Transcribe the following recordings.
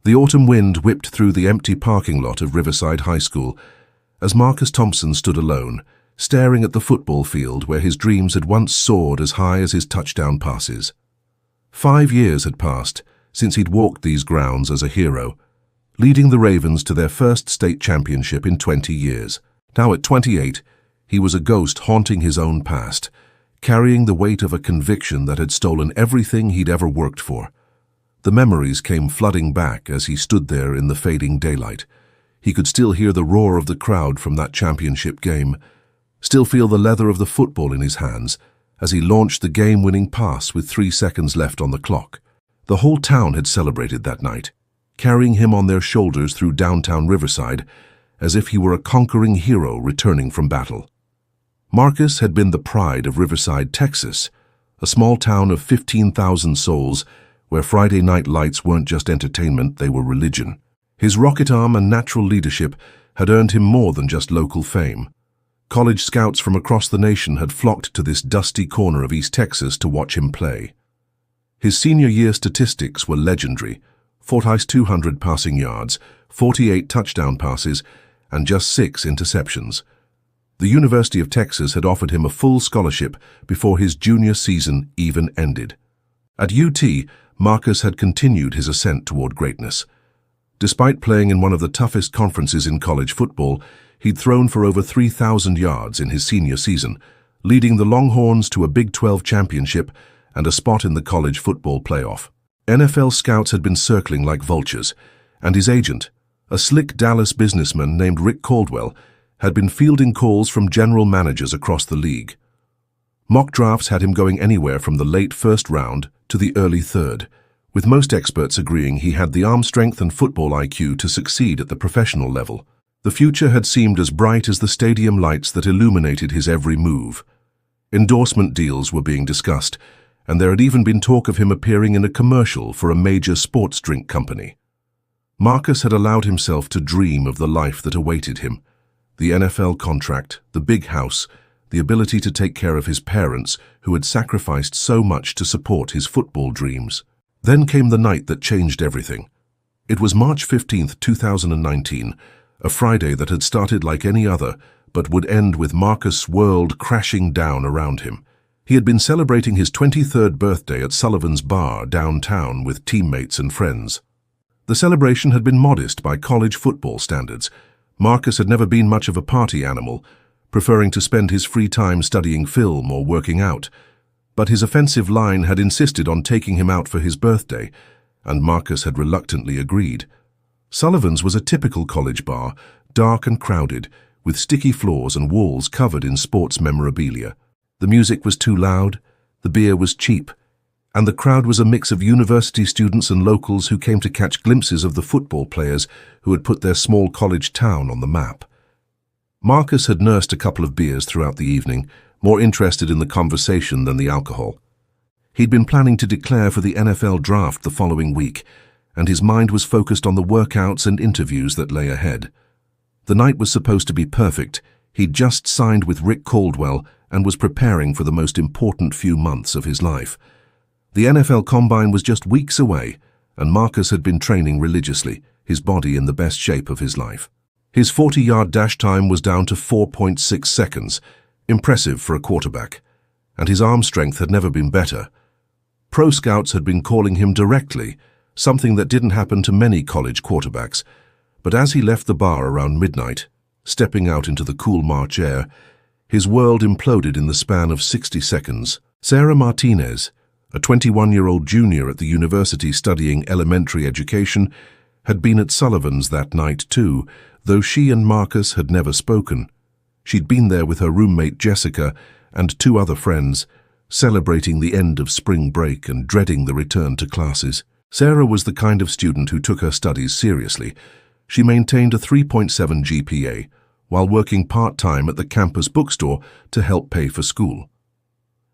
The autumn wind whipped through the empty parking lot of Riverside High School as Marcus Thompson stood alone, staring at the football field where his dreams had once soared as high as his touchdown passes. 5 years had passed since he'd walked these grounds as a hero, leading the Ravens to their first state championship in 20 years. Now at 28, he was a ghost haunting his own past, carrying the weight of a conviction that had stolen everything he'd ever worked for. The memories came flooding back as he stood there in the fading daylight. He could still hear the roar of the crowd from that championship game, still feel the leather of the football in his hands as he launched the game-winning pass with 3 seconds left on the clock. The whole town had celebrated that night, carrying him on their shoulders through downtown Riverside as if he were a conquering hero returning from battle. Marcus had been the pride of Riverside, Texas, a small town of 15,000 souls where Friday night lights weren't just entertainment, they were religion. His rocket arm and natural leadership had earned him more than just local fame. College scouts from across the nation had flocked to this dusty corner of East Texas to watch him play. His senior year statistics were legendary: 4,200 passing yards, 48 touchdown passes, and just 6 interceptions. The University of Texas had offered him a full scholarship before his junior season even ended. At UT, Marcus had continued his ascent toward greatness. Despite playing in one of the toughest conferences in college football, he'd thrown for over 3,000 yards in his senior season, leading the Longhorns to a Big 12 championship and a spot in the college football playoff. NFL scouts had been circling like vultures, and his agent, a slick Dallas businessman named Rick Caldwell, had been fielding calls from general managers across the league. Mock drafts had him going anywhere from the late first round to the early third, with most experts agreeing he had the arm strength and football IQ to succeed at the professional level. The future had seemed as bright as the stadium lights that illuminated his every move. Endorsement deals were being discussed, and there had even been talk of him appearing in a commercial for a major sports drink company. Marcus had allowed himself to dream of the life that awaited him: the NFL contract, the big house, the ability to take care of his parents who had sacrificed so much to support his football dreams. Then came the night that changed everything. It was March 15th, 2019, a Friday that had started like any other, but would end with Marcus' world crashing down around him. He had been celebrating his 23rd birthday at Sullivan's Bar downtown with teammates and friends. The celebration had been modest by college football standards. Marcus had never been much of a party animal, preferring to spend his free time studying film or working out. But his offensive line had insisted on taking him out for his birthday, and Marcus had reluctantly agreed. Sullivan's was a typical college bar, dark and crowded, with sticky floors and walls covered in sports memorabilia. The music was too loud, the beer was cheap, and the crowd was a mix of university students and locals who came to catch glimpses of the football players who had put their small college town on the map. Marcus had nursed a couple of beers throughout the evening, more interested in the conversation than the alcohol. He'd been planning to declare for the NFL draft the following week, and his mind was focused on the workouts and interviews that lay ahead. The night was supposed to be perfect. He'd just signed with Rick Caldwell and was preparing for the most important few months of his life. The NFL Combine was just weeks away, and Marcus had been training religiously, his body in the best shape of his life. His 40-yard dash time was down to 4.6 seconds, impressive for a quarterback, and his arm strength had never been better. Pro scouts had been calling him directly, something that didn't happen to many college quarterbacks, but as he left the bar around midnight, stepping out into the cool March air, his world imploded in the span of 60 seconds. Sarah Martinez, a 21-year-old junior at the university studying elementary education, had been at Sullivan's that night too, though she and Marcus had never spoken. She'd been there with her roommate Jessica and 2 other friends, celebrating the end of spring break and dreading the return to classes. Sarah was the kind of student who took her studies seriously. She maintained a 3.7 GPA, while working part-time at the campus bookstore to help pay for school.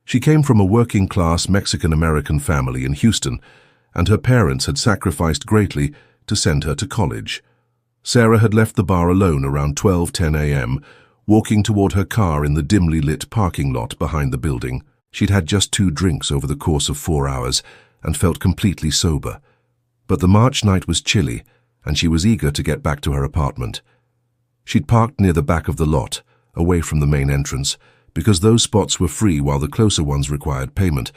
She came from a working-class Mexican-American family in Houston, and her parents had sacrificed greatly to send her to college. Sarah had left the bar alone around 12:10 a.m., walking toward her car in the dimly lit parking lot behind the building. She'd had just 2 drinks over the course of 4 hours and felt completely sober. But the March night was chilly, and she was eager to get back to her apartment. She'd parked near the back of the lot, away from the main entrance, because those spots were free while the closer ones required payment.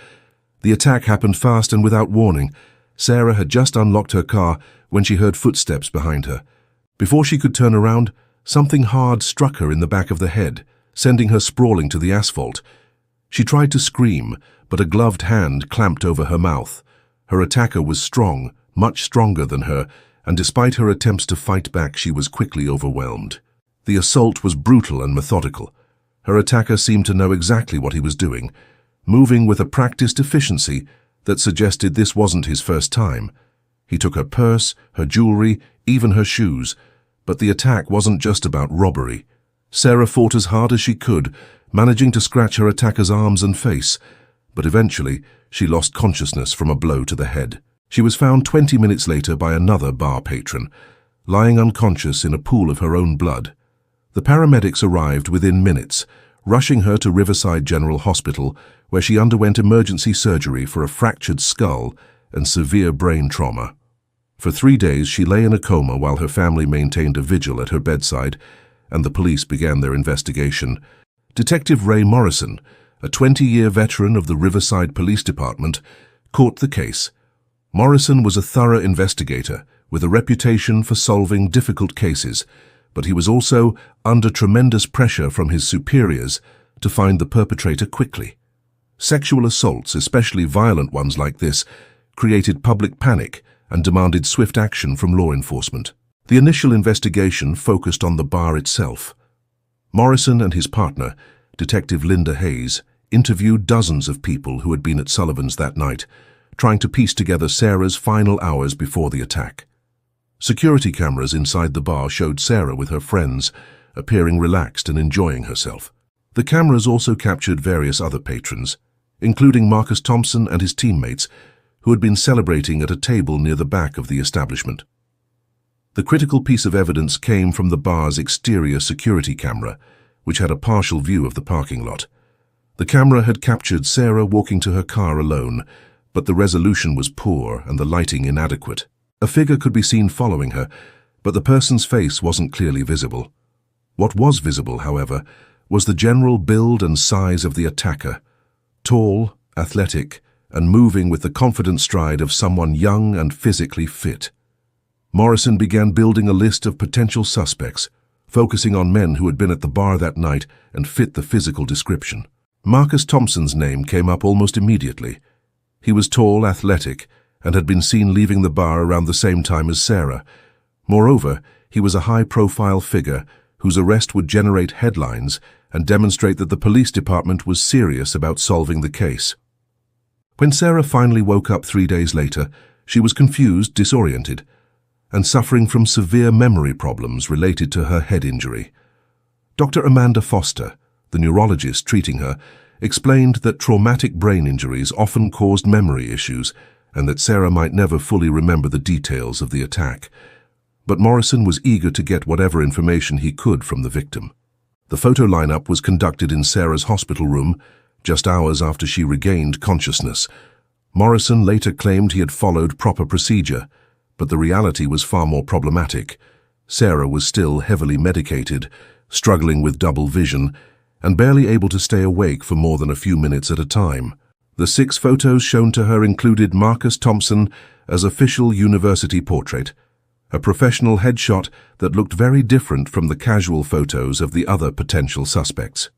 The attack happened fast and without warning. Sarah had just unlocked her car when she heard footsteps behind her. Before she could turn around, something hard struck her in the back of the head, sending her sprawling to the asphalt. She tried to scream, but a gloved hand clamped over her mouth. Her attacker was strong, much stronger than her, and despite her attempts to fight back, she was quickly overwhelmed. The assault was brutal and methodical. Her attacker seemed to know exactly what he was doing, moving with a practiced efficiency that suggested this wasn't his first time. He took her purse, her jewelry, even her shoes. But the attack wasn't just about robbery. Sarah fought as hard as she could, managing to scratch her attacker's arms and face. But eventually, she lost consciousness from a blow to the head. She was found 20 minutes later by another bar patron, lying unconscious in a pool of her own blood. The paramedics arrived within minutes, rushing her to Riverside General Hospital, where she underwent emergency surgery for a fractured skull and severe brain trauma. For 3 days, she lay in a coma while her family maintained a vigil at her bedside, and the police began their investigation. Detective Ray Morrison, a 20-year veteran of the Riverside Police Department, caught the case. Morrison was a thorough investigator with a reputation for solving difficult cases, but he was also under tremendous pressure from his superiors to find the perpetrator quickly. Sexual assaults, especially violent ones like this, created public panic and demanded swift action from law enforcement. The initial investigation focused on the bar itself. Morrison and his partner, Detective Linda Hayes, interviewed dozens of people who had been at Sullivan's that night, trying to piece together Sarah's final hours before the attack. Security cameras inside the bar showed Sarah with her friends, appearing relaxed and enjoying herself. The cameras also captured various other patrons, including Marcus Thompson and his teammates, who had been celebrating at a table near the back of the establishment. The critical piece of evidence came from the bar's exterior security camera, which had a partial view of the parking lot. The camera had captured Sarah walking to her car alone, but the resolution was poor and the lighting inadequate. A figure could be seen following her, but the person's face wasn't clearly visible. What was visible, however, was the general build and size of the attacker. Tall, athletic, and moving with the confident stride of someone young and physically fit. Morrison began building a list of potential suspects, focusing on men who had been at the bar that night and fit the physical description. Marcus Thompson's name came up almost immediately. He was tall, athletic, and had been seen leaving the bar around the same time as Sarah. Moreover, he was a high-profile figure whose arrest would generate headlines and demonstrate that the police department was serious about solving the case. When Sarah finally woke up 3 days later, she was confused, disoriented, and suffering from severe memory problems related to her head injury. Dr. Amanda Foster, the neurologist treating her, explained that traumatic brain injuries often caused memory issues and that Sarah might never fully remember the details of the attack. But Morrison was eager to get whatever information he could from the victim. The photo lineup was conducted in Sarah's hospital room, just hours after she regained consciousness. Morrison later claimed he had followed proper procedure, but the reality was far more problematic. Sarah was still heavily medicated, struggling with double vision, and barely able to stay awake for more than a few minutes at a time. The 6 photos shown to her included Marcus Thompson as official university portrait, a professional headshot that looked very different from the casual photos of the other potential suspects.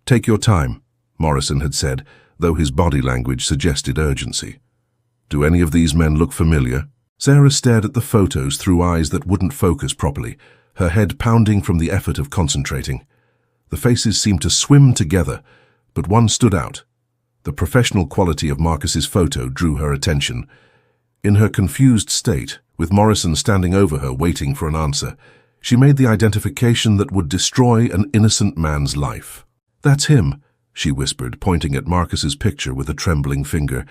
"Take your time," Morrison had said, though his body language suggested urgency. "Do any of these men look familiar?" Sarah stared at the photos through eyes that wouldn't focus properly, her head pounding from the effort of concentrating. The faces seemed to swim together, but one stood out. The professional quality of Marcus's photo drew her attention. In her confused state, with Morrison standing over her waiting for an answer, she made the identification that would destroy an innocent man's life. "That's him," she whispered, pointing at Marcus's picture with a trembling finger.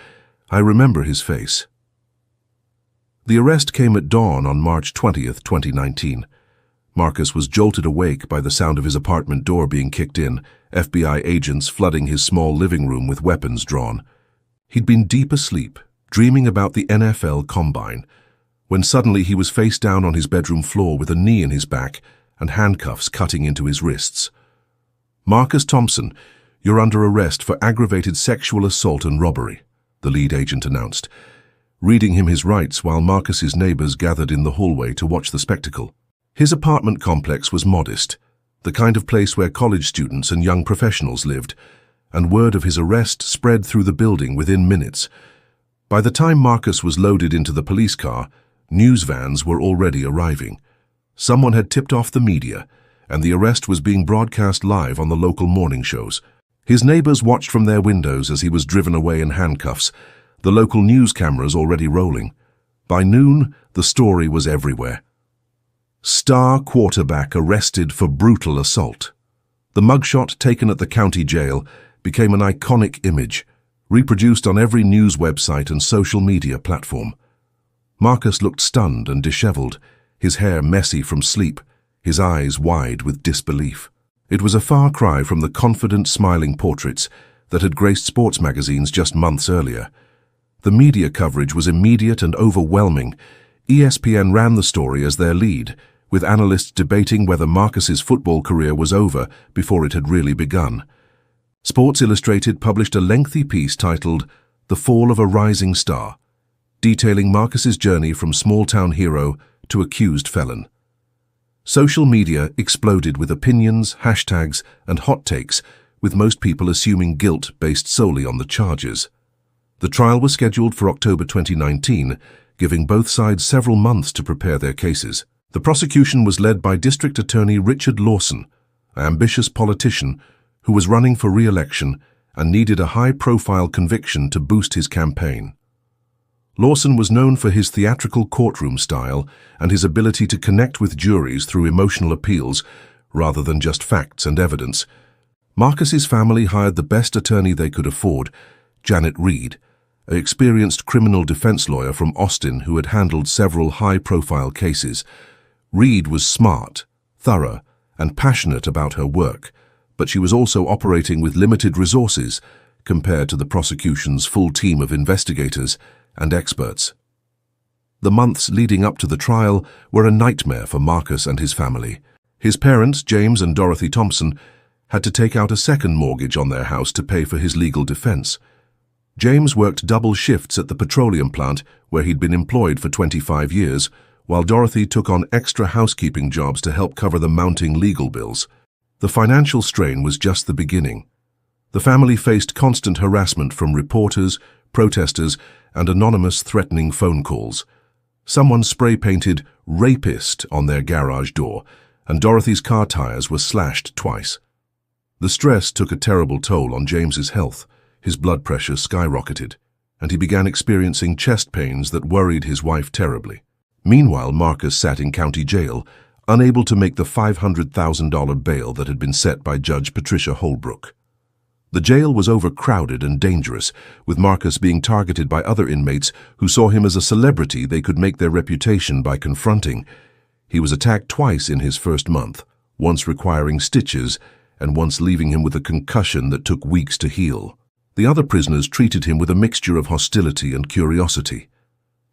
"I remember his face." The arrest came at dawn on March 20th, 2019. Marcus was jolted awake by the sound of his apartment door being kicked in, FBI agents flooding his small living room with weapons drawn. He'd been deep asleep, dreaming about the NFL Combine, when suddenly he was face down on his bedroom floor with a knee in his back and handcuffs cutting into his wrists. "Marcus Thompson, you're under arrest for aggravated sexual assault and robbery," the lead agent announced, reading him his rights while Marcus's neighbors gathered in the hallway to watch the spectacle. His apartment complex was modest, the kind of place where college students and young professionals lived, and word of his arrest spread through the building within minutes. By the time Marcus was loaded into the police car, news vans were already arriving. Someone had tipped off the media, and the arrest was being broadcast live on the local morning shows. His neighbors watched from their windows as he was driven away in handcuffs, the local news cameras already rolling. By noon, the story was everywhere. Star quarterback arrested for brutal assault. The mugshot taken at the county jail became an iconic image, reproduced on every news website and social media platform. Marcus looked stunned and disheveled, his hair messy from sleep, his eyes wide with disbelief. It was a far cry from the confident, smiling portraits that had graced sports magazines just months earlier. The media coverage was immediate and overwhelming. ESPN ran the story as their lead, with analysts debating whether Marcus's football career was over before it had really begun. Sports Illustrated published a lengthy piece titled "The Fall of a Rising Star," detailing Marcus's journey from small-town hero to accused felon. Social media exploded with opinions, hashtags, and hot takes, with most people assuming guilt based solely on the charges. The trial was scheduled for October 2019, giving both sides several months to prepare their cases. The prosecution was led by District Attorney Richard Lawson, an ambitious politician who was running for re-election and needed a high-profile conviction to boost his campaign. Lawson was known for his theatrical courtroom style and his ability to connect with juries through emotional appeals rather than just facts and evidence. Marcus's family hired the best attorney they could afford, Janet Reed, an experienced criminal defense lawyer from Austin who had handled several high-profile cases. Reed was smart, thorough, and passionate about her work, but she was also operating with limited resources compared to the prosecution's full team of investigators and experts. The months leading up to the trial were a nightmare for Marcus and his family. His parents, James and Dorothy Thompson, had to take out a second mortgage on their house to pay for his legal defense. James worked double shifts at the petroleum plant where he'd been employed for 25 years, while Dorothy took on extra housekeeping jobs to help cover the mounting legal bills. The financial strain was just the beginning. The family faced constant harassment from reporters, protesters, and anonymous threatening phone calls. Someone spray-painted "rapist" on their garage door, and Dorothy's car tires were slashed twice. The stress took a terrible toll on James's health. His blood pressure skyrocketed, and he began experiencing chest pains that worried his wife terribly. Meanwhile, Marcus sat in county jail, unable to make the $500,000 bail that had been set by Judge Patricia Holbrook. The jail was overcrowded and dangerous, with Marcus being targeted by other inmates who saw him as a celebrity they could make their reputation by confronting. He was attacked twice in his first month, once requiring stitches and once leaving him with a concussion that took weeks to heal. The other prisoners treated him with a mixture of hostility and curiosity.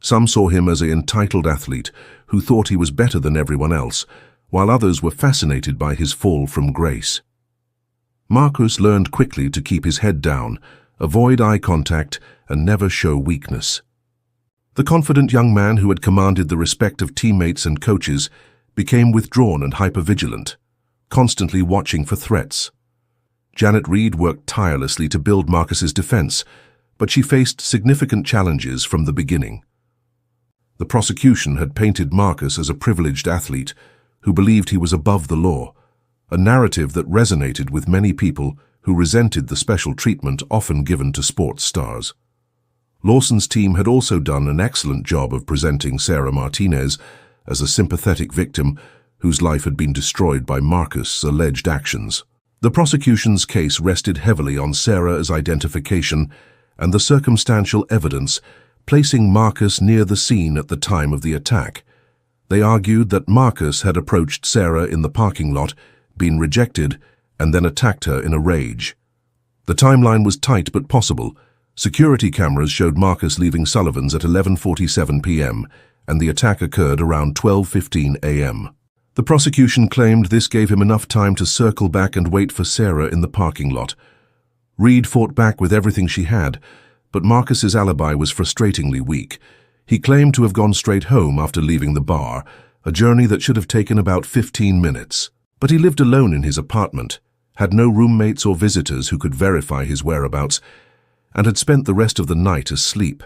Some saw him as an entitled athlete who thought he was better than everyone else, while others were fascinated by his fall from grace. Marcus learned quickly to keep his head down, avoid eye contact, and never show weakness. The confident young man who had commanded the respect of teammates and coaches became withdrawn and hypervigilant, constantly watching for threats. Janet Reed worked tirelessly to build Marcus's defense, but she faced significant challenges from the beginning. The prosecution had painted Marcus as a privileged athlete who believed he was above the law, a narrative that resonated with many people who resented the special treatment often given to sports stars. Lawson's team had also done an excellent job of presenting Sarah Martinez as a sympathetic victim whose life had been destroyed by Marcus' alleged actions. The prosecution's case rested heavily on Sarah's identification and the circumstantial evidence, placing Marcus near the scene at the time of the attack. They argued that Marcus had approached Sarah in the parking lot, been rejected, and then attacked her in a rage. The timeline was tight but possible, Security cameras showed Marcus leaving Sullivan's at 11:47 p.m., and the attack occurred around 12:15 a.m. The prosecution claimed this gave him enough time to circle back and wait for Sarah in the parking lot. Reed fought back with everything she had, but Marcus's alibi was frustratingly weak. He claimed to have gone straight home after leaving the bar, a journey that should have taken about 15 minutes. But he lived alone in his apartment, had no roommates or visitors who could verify his whereabouts, and had spent the rest of the night asleep.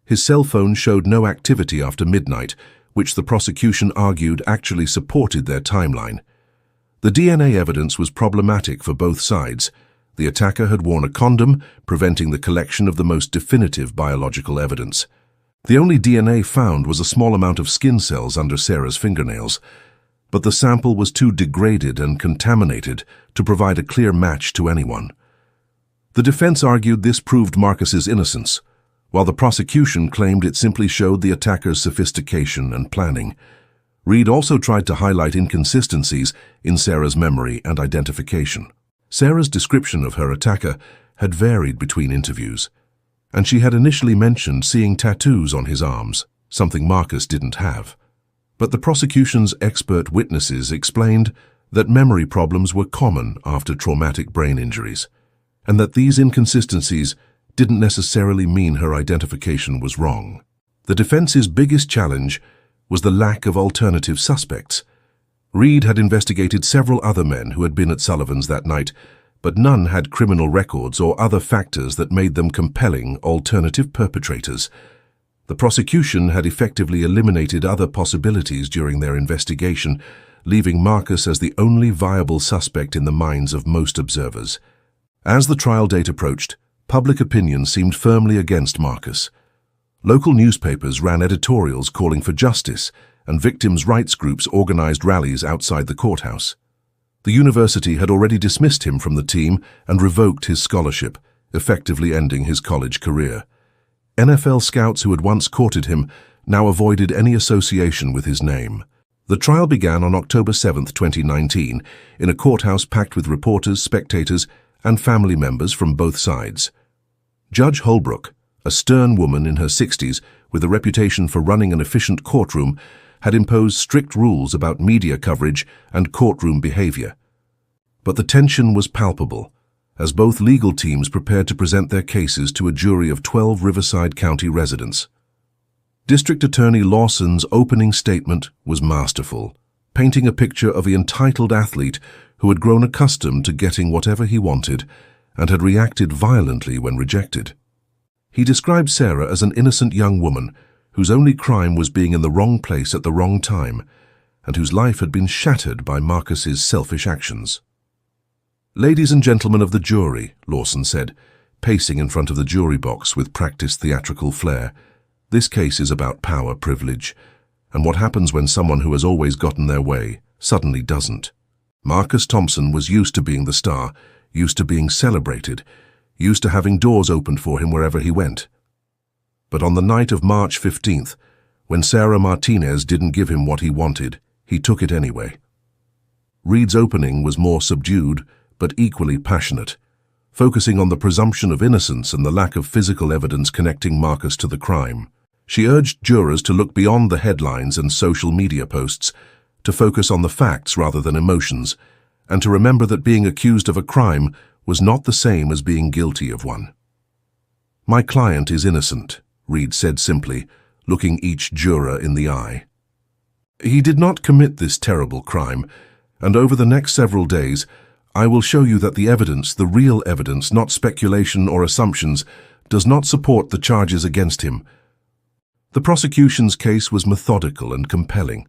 His cell phone showed no activity after midnight, which the prosecution argued actually supported their timeline. The DNA evidence was problematic for both sides. The attacker had worn a condom, preventing the collection of the most definitive biological evidence. The only DNA found was a small amount of skin cells under Sarah's fingernails, but the sample was too degraded and contaminated to provide a clear match to anyone. The defense argued this proved Marcus's innocence, while the prosecution claimed it simply showed the attacker's sophistication and planning. Reed also tried to highlight inconsistencies in Sarah's memory and identification. Sarah's description of her attacker had varied between interviews, and she had initially mentioned seeing tattoos on his arms, something Marcus didn't have. But the prosecution's expert witnesses explained that memory problems were common after traumatic brain injuries, and that these inconsistencies didn't necessarily mean her identification was wrong. The defense's biggest challenge was the lack of alternative suspects. Reed had investigated several other men who had been at Sullivan's that night, but none had criminal records or other factors that made them compelling alternative perpetrators. The prosecution had effectively eliminated other possibilities during their investigation, leaving Marcus as the only viable suspect in the minds of most observers. As the trial date approached, public opinion seemed firmly against Marcus. Local newspapers ran editorials calling for justice, and victims' rights groups organized rallies outside the courthouse. The university had already dismissed him from the team and revoked his scholarship, effectively ending his college career. NFL scouts who had once courted him now avoided any association with his name. The trial began on October 7, 2019, in a courthouse packed with reporters, spectators, and family members from both sides. Judge Holbrook, a stern woman in her 60s with a reputation for running an efficient courtroom, had imposed strict rules about media coverage and courtroom behavior. But the tension was palpable, as both legal teams prepared to present their cases to a jury of 12 Riverside County residents. District Attorney Lawson's opening statement was masterful, painting a picture of the entitled athlete who had grown accustomed to getting whatever he wanted and had reacted violently when rejected. He described Sarah as an innocent young woman whose only crime was being in the wrong place at the wrong time and whose life had been shattered by Marcus's selfish actions. "Ladies and gentlemen of the jury," Lawson said, pacing in front of the jury box with practiced theatrical flair, "this case is about power, privilege, and what happens when someone who has always gotten their way suddenly doesn't. Marcus Thompson was used to being the star, used to being celebrated, used to having doors opened for him wherever he went. But on the night of March 15th, when Sarah Martinez didn't give him what he wanted, he took it anyway." Reed's opening was more subdued, but equally passionate, focusing on the presumption of innocence and the lack of physical evidence connecting Marcus to the crime. She urged jurors to look beyond the headlines and social media posts, to focus on the facts rather than emotions, and to remember that being accused of a crime was not the same as being guilty of one. "My client is innocent," Reed said simply, looking each juror in the eye. "He did not commit this terrible crime, and over the next several days, I will show you that the evidence, the real evidence, not speculation or assumptions, does not support the charges against him." The prosecution's case was methodical and compelling.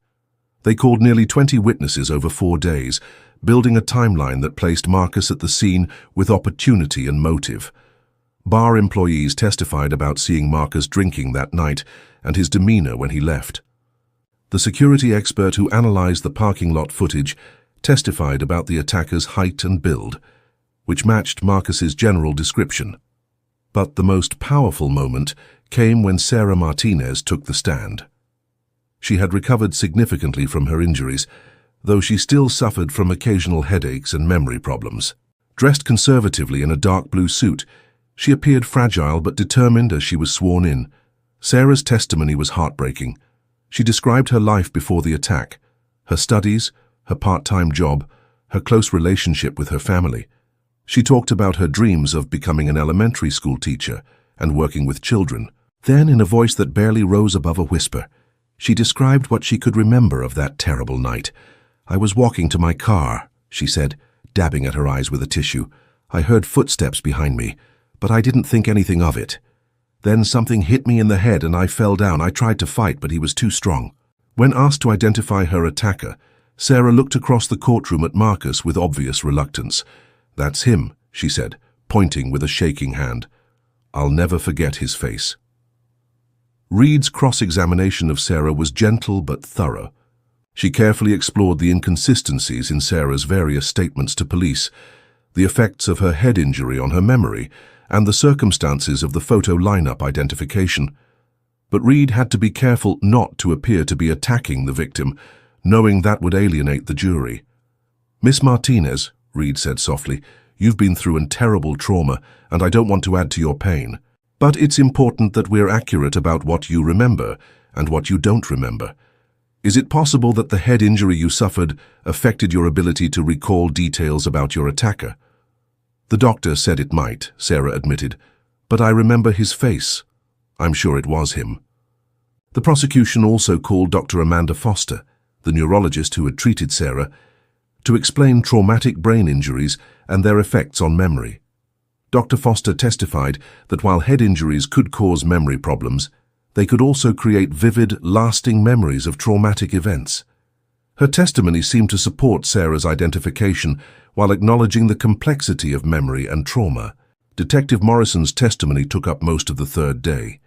They called nearly 20 witnesses over 4 days, building a timeline that placed Marcus at the scene with opportunity and motive. Bar employees testified about seeing Marcus drinking that night and his demeanor when he left. The security expert who analyzed the parking lot footage testified about the attacker's height and build, which matched Marcus's general description. But the most powerful moment came when Sarah Martinez took the stand. She had recovered significantly from her injuries, though she still suffered from occasional headaches and memory problems. Dressed conservatively in a dark blue suit, She appeared fragile but determined as she was sworn in. Sarah's testimony was heartbreaking. She described her life before the attack, her studies, her part-time job, her close relationship with her family. She talked about her dreams of becoming an elementary school teacher and working with children. Then, in a voice that barely rose above a whisper, she described what she could remember of that terrible night. "I was walking to my car," she said, dabbing at her eyes with a tissue. "I heard footsteps behind me, but I didn't think anything of it. Then something hit me in the head and I fell down. I tried to fight, but he was too strong." When asked to identify her attacker, Sarah looked across the courtroom at Marcus with obvious reluctance. "That's him," she said, pointing with a shaking hand. "I'll never forget his face." Reed's cross-examination of Sarah was gentle but thorough. She carefully explored the inconsistencies in Sarah's various statements to police, the effects of her head injury on her memory, and the circumstances of the photo lineup identification. But Reed had to be careful not to appear to be attacking the victim, knowing that would alienate the jury. "Miss Martinez," Reed said softly, "you've been through a terrible trauma, and I don't want to add to your pain. But it's important that we're accurate about what you remember and what you don't remember. Is it possible that the head injury you suffered affected your ability to recall details about your attacker?" "The doctor said it might," Sarah admitted, "but I remember his face. I'm sure it was him." The prosecution also called Dr. Amanda Foster, the neurologist who had treated Sarah, to explain traumatic brain injuries and their effects on memory. Dr. Foster testified that while head injuries could cause memory problems, they could also create vivid, lasting memories of traumatic events. Her testimony seemed to support Sarah's identification while acknowledging the complexity of memory and trauma. Detective Morrison's testimony took up most of the third day.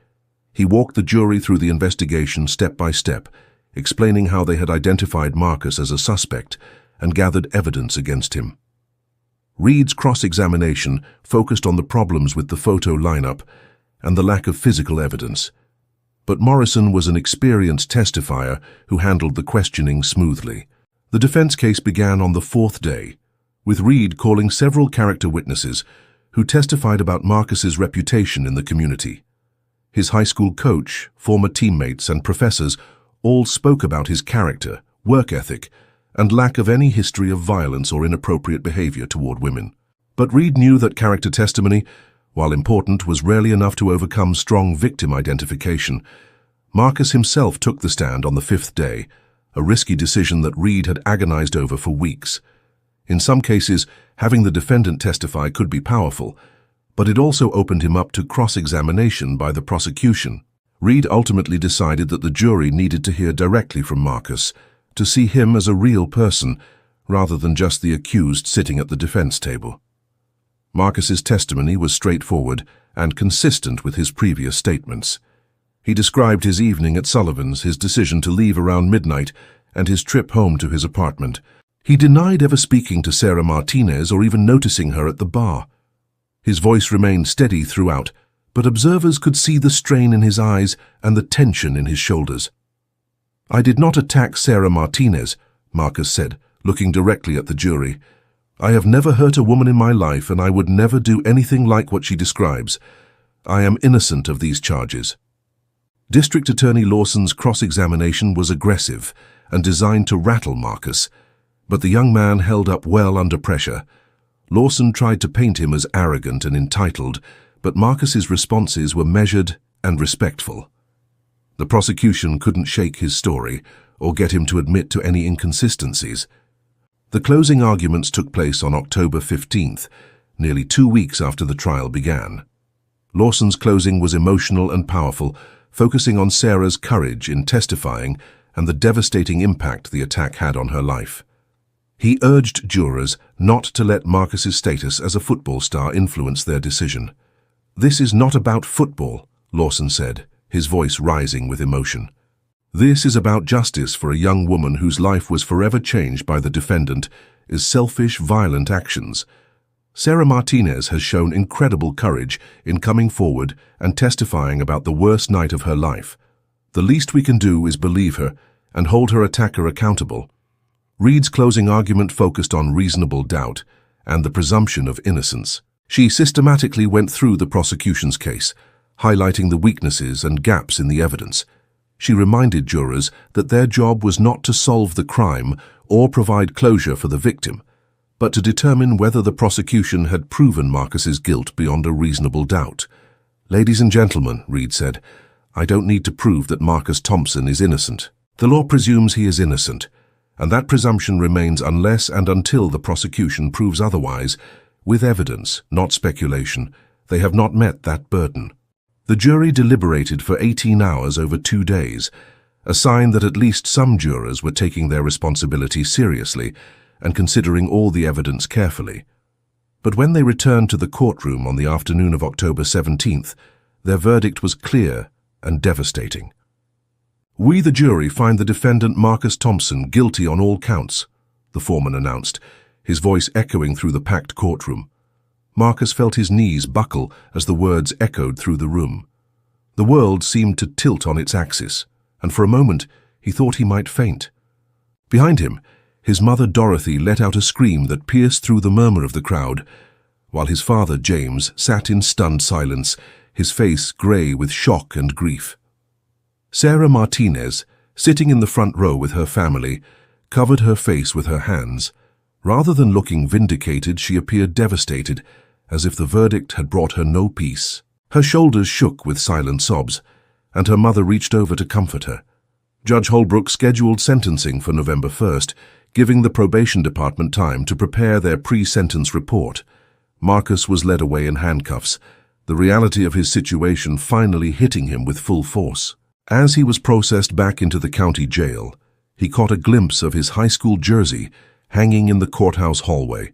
He walked the jury through the investigation step by step, explaining how they had identified Marcus as a suspect and gathered evidence against him. Reed's cross-examination focused on the problems with the photo lineup and the lack of physical evidence. But Morrison was an experienced testifier who handled the questioning smoothly. The defense case began on the fourth day, with Reed calling several character witnesses who testified about Marcus's reputation in the community. His high school coach, former teammates, and professors all spoke about his character, work ethic, and lack of any history of violence or inappropriate behavior toward women. But Reed knew that character testimony, while important, was rarely enough to overcome strong victim identification. Marcus himself took the stand on the fifth day, a risky decision that Reed had agonized over for weeks. In some cases, having the defendant testify could be powerful, but it also opened him up to cross-examination by the prosecution. Reed ultimately decided that the jury needed to hear directly from Marcus, to see him as a real person, rather than just the accused sitting at the defense table. Marcus's testimony was straightforward and consistent with his previous statements. He described his evening at Sullivan's, his decision to leave around midnight, and his trip home to his apartment. He denied ever speaking to Sarah Martinez or even noticing her at the bar. His voice remained steady throughout, but observers could see the strain in his eyes and the tension in his shoulders. "I did not attack Sarah Martinez," Marcus said, looking directly at the jury. "I have never hurt a woman in my life, and I would never do anything like what she describes. I am innocent of these charges." District Attorney Lawson's cross-examination was aggressive and designed to rattle Marcus, but the young man held up well under pressure. Lawson tried to paint him as arrogant and entitled, but Marcus's responses were measured and respectful. The prosecution couldn't shake his story or get him to admit to any inconsistencies. The closing arguments took place on October 15th, nearly 2 weeks after the trial began. Lawson's closing was emotional and powerful, focusing on Sarah's courage in testifying and the devastating impact the attack had on her life. He urged jurors not to let Marcus's status as a football star influence their decision. "This is not about football," Lawson said, his voice rising with emotion. "This is about justice for a young woman whose life was forever changed by the defendant's selfish, violent actions. Sarah Martinez has shown incredible courage in coming forward and testifying about the worst night of her life. The least we can do is believe her and hold her attacker accountable." Reed's closing argument focused on reasonable doubt and the presumption of innocence. She systematically went through the prosecution's case, highlighting the weaknesses and gaps in the evidence. She reminded jurors that their job was not to solve the crime or provide closure for the victim, but to determine whether the prosecution had proven Marcus's guilt beyond a reasonable doubt. "Ladies and gentlemen," Reed said, "I don't need to prove that Marcus Thompson is innocent. The law presumes he is innocent, and that presumption remains unless and until the prosecution proves otherwise, with evidence, not speculation. They have not met that burden." The jury deliberated for 18 hours over 2 days, a sign that at least some jurors were taking their responsibility seriously and considering all the evidence carefully. But when they returned to the courtroom on the afternoon of October 17th, their verdict was clear and devastating. "We, the jury, find the defendant Marcus Thompson guilty on all counts," the foreman announced, his voice echoing through the packed courtroom. Marcus felt his knees buckle as the words echoed through the room. The world seemed to tilt on its axis, and for a moment he thought he might faint. Behind him, his mother Dorothy let out a scream that pierced through the murmur of the crowd, while his father James sat in stunned silence, his face grey with shock and grief. Sarah Martinez, sitting in the front row with her family, covered her face with her hands. Rather than looking vindicated, she appeared devastated, as if the verdict had brought her no peace. Her shoulders shook with silent sobs, and her mother reached over to comfort her. Judge Holbrook scheduled sentencing for November 1st, giving the probation department time to prepare their pre-sentence report. Marcus was led away in handcuffs, the reality of his situation finally hitting him with full force. As he was processed back into the county jail, he caught a glimpse of his high school jersey hanging in the courthouse hallway,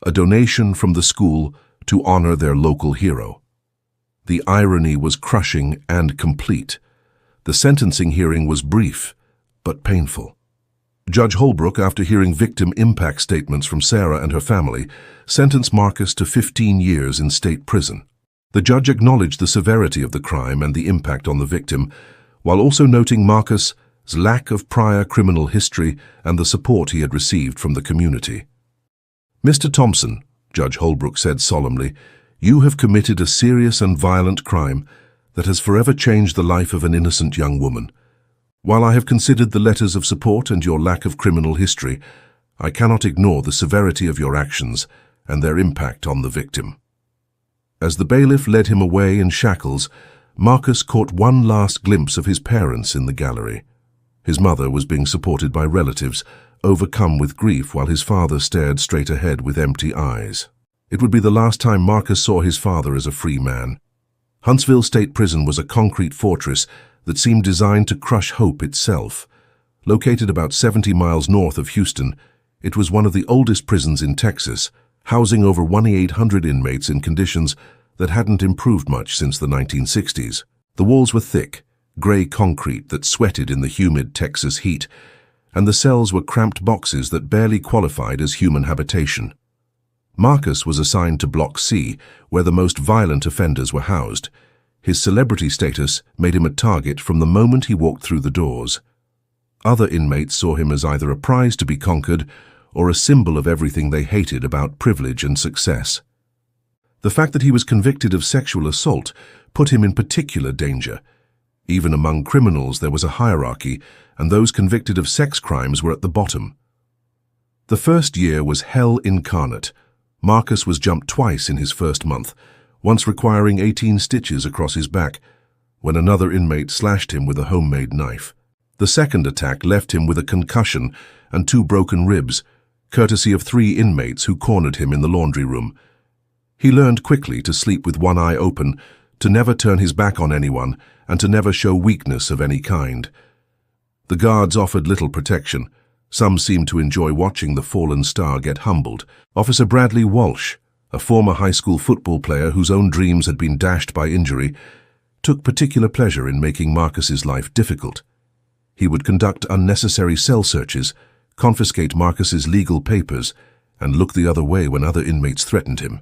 a donation from the school to honor their local hero. The irony was crushing and complete. The sentencing hearing was brief, but painful. Judge Holbrook, after hearing victim impact statements from Sarah and her family, sentenced Marcus to 15 years in state prison. The judge acknowledged the severity of the crime and the impact on the victim, while also noting Marcus's lack of prior criminal history and the support he had received from the community. "Mr. Thompson," Judge Holbrook said solemnly, "you have committed a serious and violent crime that has forever changed the life of an innocent young woman. While I have considered the letters of support and your lack of criminal history, I cannot ignore the severity of your actions and their impact on the victim." As the bailiff led him away in shackles, Marcus caught one last glimpse of his parents in the gallery. His mother was being supported by relatives, overcome with grief, while his father stared straight ahead with empty eyes. It would be the last time Marcus saw his father as a free man. Huntsville State Prison was a concrete fortress that seemed designed to crush hope itself. Located about 70 miles north of Houston, it was one of the oldest prisons in Texas, housing over 1,800 inmates in conditions that hadn't improved much since the 1960s. The walls were thick, gray concrete that sweated in the humid Texas heat, and the cells were cramped boxes that barely qualified as human habitation. Marcus was assigned to Block C, where the most violent offenders were housed. His celebrity status made him a target from the moment he walked through the doors. Other inmates saw him as either a prize to be conquered or a symbol of everything they hated about privilege and success. The fact that he was convicted of sexual assault put him in particular danger. Even among criminals there was a hierarchy, and those convicted of sex crimes were at the bottom. The first year was hell incarnate. Marcus was jumped twice in his first month, once requiring 18 stitches across his back, when another inmate slashed him with a homemade knife. The second attack left him with a concussion and 2 broken ribs, courtesy of 3 inmates who cornered him in the laundry room. He learned quickly to sleep with one eye open, to never turn his back on anyone, and to never show weakness of any kind. The guards offered little protection. Some seemed to enjoy watching the fallen star get humbled. Officer Bradley Walsh, a former high school football player whose own dreams had been dashed by injury, took particular pleasure in making Marcus's life difficult. He would conduct unnecessary cell searches, confiscate Marcus's legal papers, and look the other way when other inmates threatened him.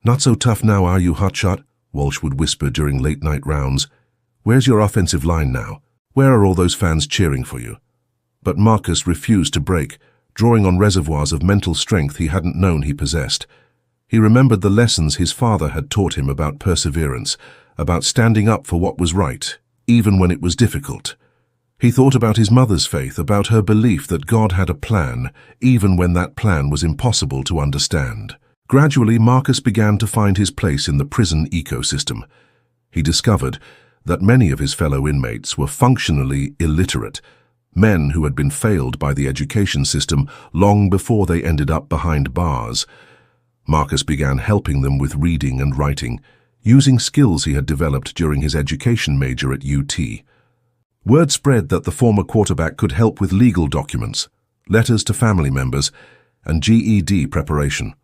"Not so tough now, are you, hotshot?" Walsh would whisper during late-night rounds. "Where's your offensive line now? Where are all those fans cheering for you?" But Marcus refused to break, drawing on reservoirs of mental strength he hadn't known he possessed. He remembered the lessons his father had taught him about perseverance, about standing up for what was right, even when it was difficult. He thought about his mother's faith, about her belief that God had a plan, even when that plan was impossible to understand. Gradually, Marcus began to find his place in the prison ecosystem. He discovered that many of his fellow inmates were functionally illiterate, men who had been failed by the education system long before they ended up behind bars. Marcus began helping them with reading and writing, using skills he had developed during his education major at UT. Word spread that the former quarterback could help with legal documents, letters to family members, and GED preparation.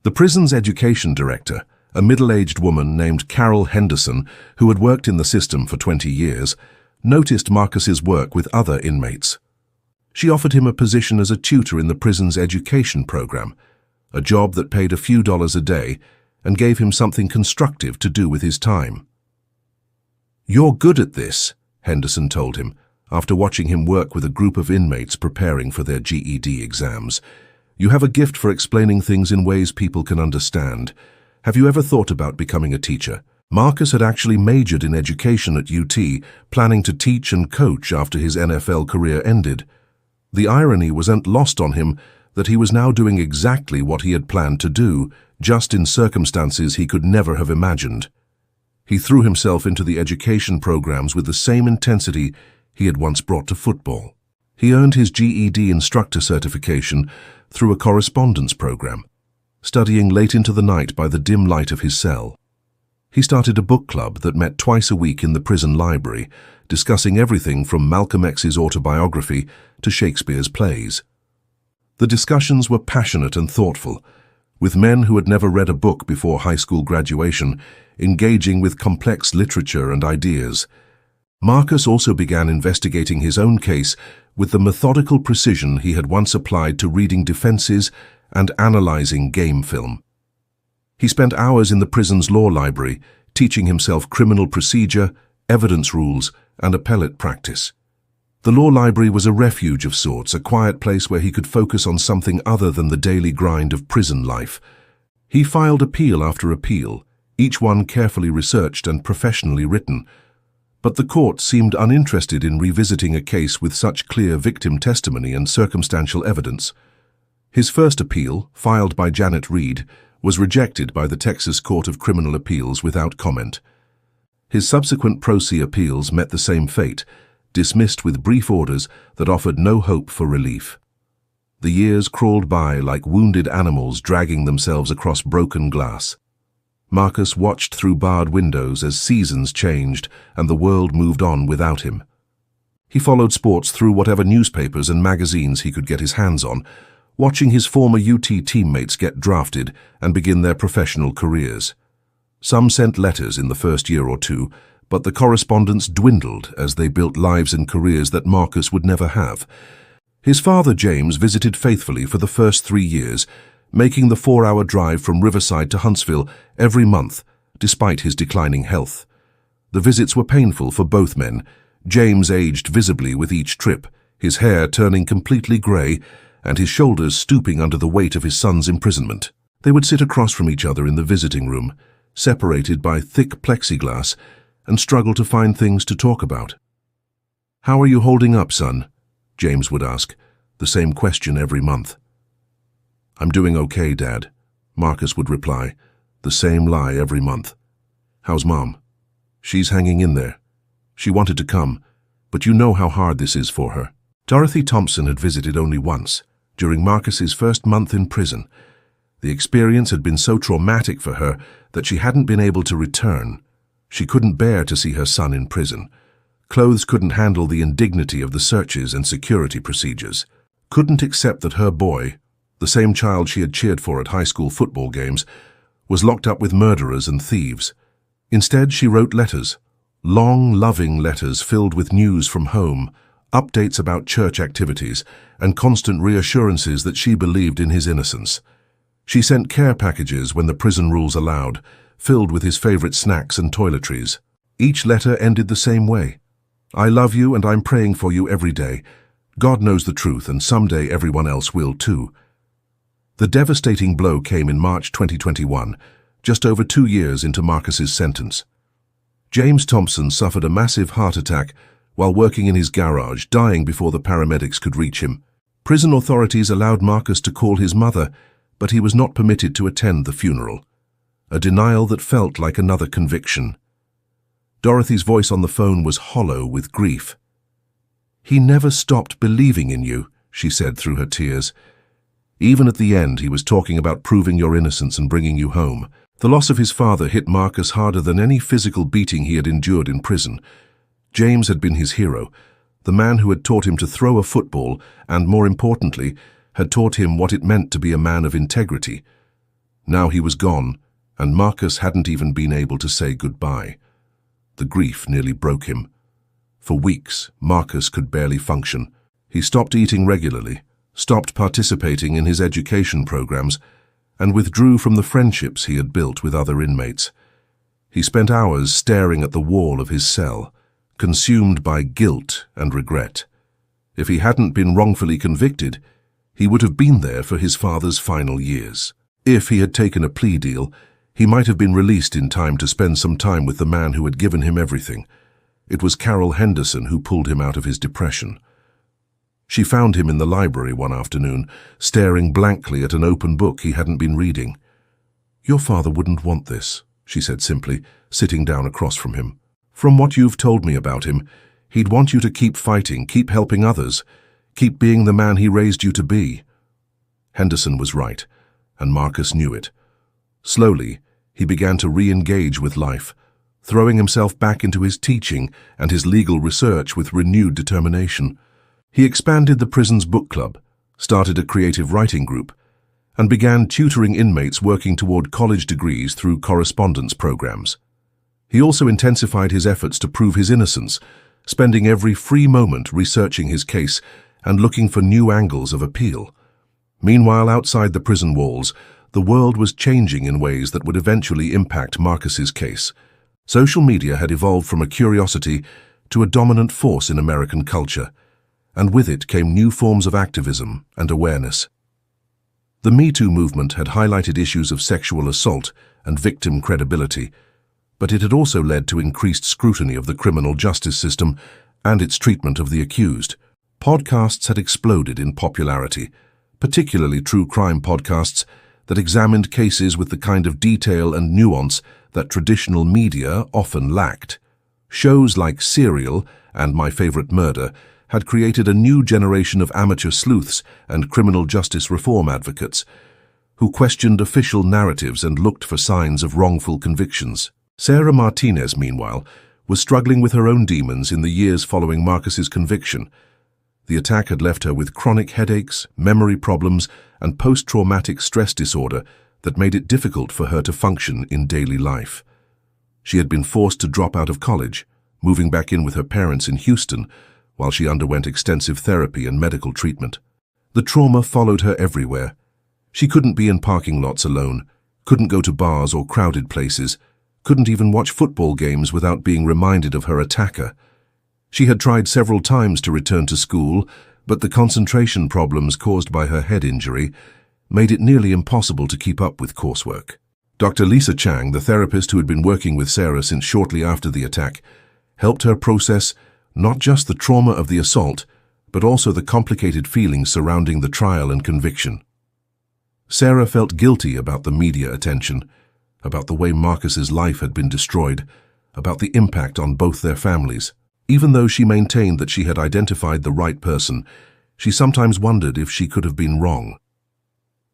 The prison's education director, a middle-aged woman named Carol Henderson, who had worked in the system for 20 years, noticed Marcus's work with other inmates. She offered him a position as a tutor in the prison's education program, a job that paid a few dollars a day and gave him something constructive to do with his time. "You're good at this," Henderson told him, after watching him work with a group of inmates preparing for their GED exams. "You have a gift for explaining things in ways people can understand. Have you ever thought about becoming a teacher?" Marcus had actually majored in education at UT, planning to teach and coach after his NFL career ended. The irony wasn't lost on him that he was now doing exactly what he had planned to do, just in circumstances he could never have imagined. He threw himself into the education programs with the same intensity he had once brought to football. He earned his GED instructor certification through a correspondence program, studying late into the night by the dim light of his cell. He started a book club that met twice a week in the prison library, discussing everything from Malcolm X's autobiography to Shakespeare's plays. The discussions were passionate and thoughtful, with men who had never read a book before high school graduation, engaging with complex literature and ideas. Marcus also began investigating his own case with the methodical precision he had once applied to reading defenses and analyzing game film. He spent hours in the prison's law library, teaching himself criminal procedure, evidence rules, and appellate practice. The law library was a refuge of sorts, a quiet place where he could focus on something other than the daily grind of prison life. He filed appeal after appeal, each one carefully researched and professionally written. But the court seemed uninterested in revisiting a case with such clear victim testimony and circumstantial evidence. His first appeal, filed by Janet Reed, was rejected by the Texas Court of Criminal Appeals without comment. His subsequent pro se appeals met the same fate, dismissed with brief orders that offered no hope for relief. The years crawled by like wounded animals dragging themselves across broken glass. Marcus watched through barred windows as seasons changed and the world moved on without him. He followed sports through whatever newspapers and magazines he could get his hands on, watching his former UT teammates get drafted and begin their professional careers. Some sent letters in the first year or two, but the correspondence dwindled as they built lives and careers that Marcus would never have. His father, James, visited faithfully for the first 3 years, making the 4-hour drive from Riverside to Huntsville every month, despite his declining health. The visits were painful for both men. James aged visibly with each trip, his hair turning completely gray and his shoulders stooping under the weight of his son's imprisonment. They would sit across from each other in the visiting room, separated by thick plexiglass, and struggle to find things to talk about. "How are you holding up, son?" James would ask, the same question every month. "I'm doing okay, Dad," Marcus would reply, the same lie every month. "How's Mom?" "She's hanging in there. She wanted to come, but you know how hard this is for her." Dorothy Thompson had visited only once, during Marcus's first month in prison. The experience had been so traumatic for her that she hadn't been able to return. She couldn't bear to see her son in prison. Clothes couldn't handle the indignity of the searches and security procedures. Couldn't accept that her boy, the same child she had cheered for at high school football games, was locked up with murderers and thieves. Instead, she wrote letters, long, loving letters filled with news from home, updates about church activities, and constant reassurances that she believed in his innocence. She sent care packages when the prison rules allowed, filled with his favorite snacks and toiletries. Each letter ended the same way. "I love you and I'm praying for you every day. God knows the truth and someday everyone else will too." The devastating blow came in March 2021, just over 2 years into Marcus's sentence. James Thompson suffered a massive heart attack while working in his garage, dying before the paramedics could reach him. Prison authorities allowed Marcus to call his mother, but he was not permitted to attend the funeral. A denial that felt like another conviction. Dorothy's voice on the phone was hollow with grief. "He never stopped believing in you," she said through her tears. "Even at the end, he was talking about proving your innocence and bringing you home." The loss of his father hit Marcus harder than any physical beating he had endured in prison. James had been his hero, the man who had taught him to throw a football and, more importantly, had taught him what it meant to be a man of integrity. Now he was gone, and Marcus hadn't even been able to say goodbye. The grief nearly broke him. For weeks, Marcus could barely function. He stopped eating regularly, stopped participating in his education programs, and withdrew from the friendships he had built with other inmates. He spent hours staring at the wall of his cell, consumed by guilt and regret. If he hadn't been wrongfully convicted, he would have been there for his father's final years. If he had taken a plea deal, he might have been released in time to spend some time with the man who had given him everything. It was Carol Henderson who pulled him out of his depression. She found him in the library one afternoon, staring blankly at an open book he hadn't been reading. "Your father wouldn't want this," she said simply, sitting down across from him. "From what you've told me about him, he'd want you to keep fighting, keep helping others, keep being the man he raised you to be." Henderson was right, and Marcus knew it. Slowly, he began to re-engage with life, throwing himself back into his teaching and his legal research with renewed determination. He expanded the prison's book club, started a creative writing group, and began tutoring inmates working toward college degrees through correspondence programs. He also intensified his efforts to prove his innocence, spending every free moment researching his case and looking for new angles of appeal. Meanwhile, outside the prison walls, the world was changing in ways that would eventually impact Marcus's case. Social media had evolved from a curiosity to a dominant force in American culture, and with it came new forms of activism and awareness. The Me Too movement had highlighted issues of sexual assault and victim credibility, but it had also led to increased scrutiny of the criminal justice system and its treatment of the accused. Podcasts had exploded in popularity, particularly true crime podcasts that examined cases with the kind of detail and nuance that traditional media often lacked. Shows like Serial and My Favorite Murder had created a new generation of amateur sleuths and criminal justice reform advocates who questioned official narratives and looked for signs of wrongful convictions. Sarah Martinez, meanwhile, was struggling with her own demons in the years following Marcus's conviction. The attack had left her with chronic headaches, memory problems, and post-traumatic stress disorder that made it difficult for her to function in daily life. She had been forced to drop out of college, moving back in with her parents in Houston, while she underwent extensive therapy and medical treatment. The trauma followed her everywhere. She couldn't be in parking lots alone, couldn't go to bars or crowded places, couldn't even watch football games without being reminded of her attacker. She had tried several times to return to school, but the concentration problems caused by her head injury made it nearly impossible to keep up with coursework. Dr. Lisa Chang, the therapist who had been working with Sarah since shortly after the attack, helped her process not just the trauma of the assault, but also the complicated feelings surrounding the trial and conviction. Sarah felt guilty about the media attention, about the way Marcus's life had been destroyed, about the impact on both their families. Even though she maintained that she had identified the right person, she sometimes wondered if she could have been wrong.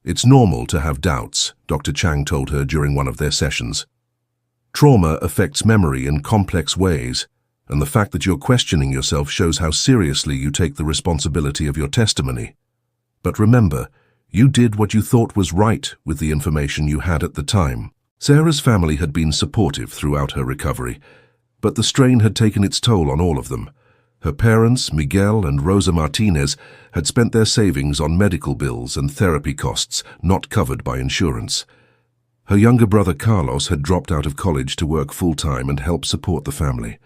"It's normal to have doubts," Dr. Chang told her during one of their sessions. "Trauma affects memory in complex ways, and the fact that you're questioning yourself shows how seriously you take the responsibility of your testimony. But remember, you did what you thought was right with the information you had at the time." Sarah's family had been supportive throughout her recovery, but the strain had taken its toll on all of them. Her parents, Miguel and Rosa Martinez, had spent their savings on medical bills and therapy costs not covered by insurance. Her younger brother Carlos had dropped out of college to work full-time and help support the family.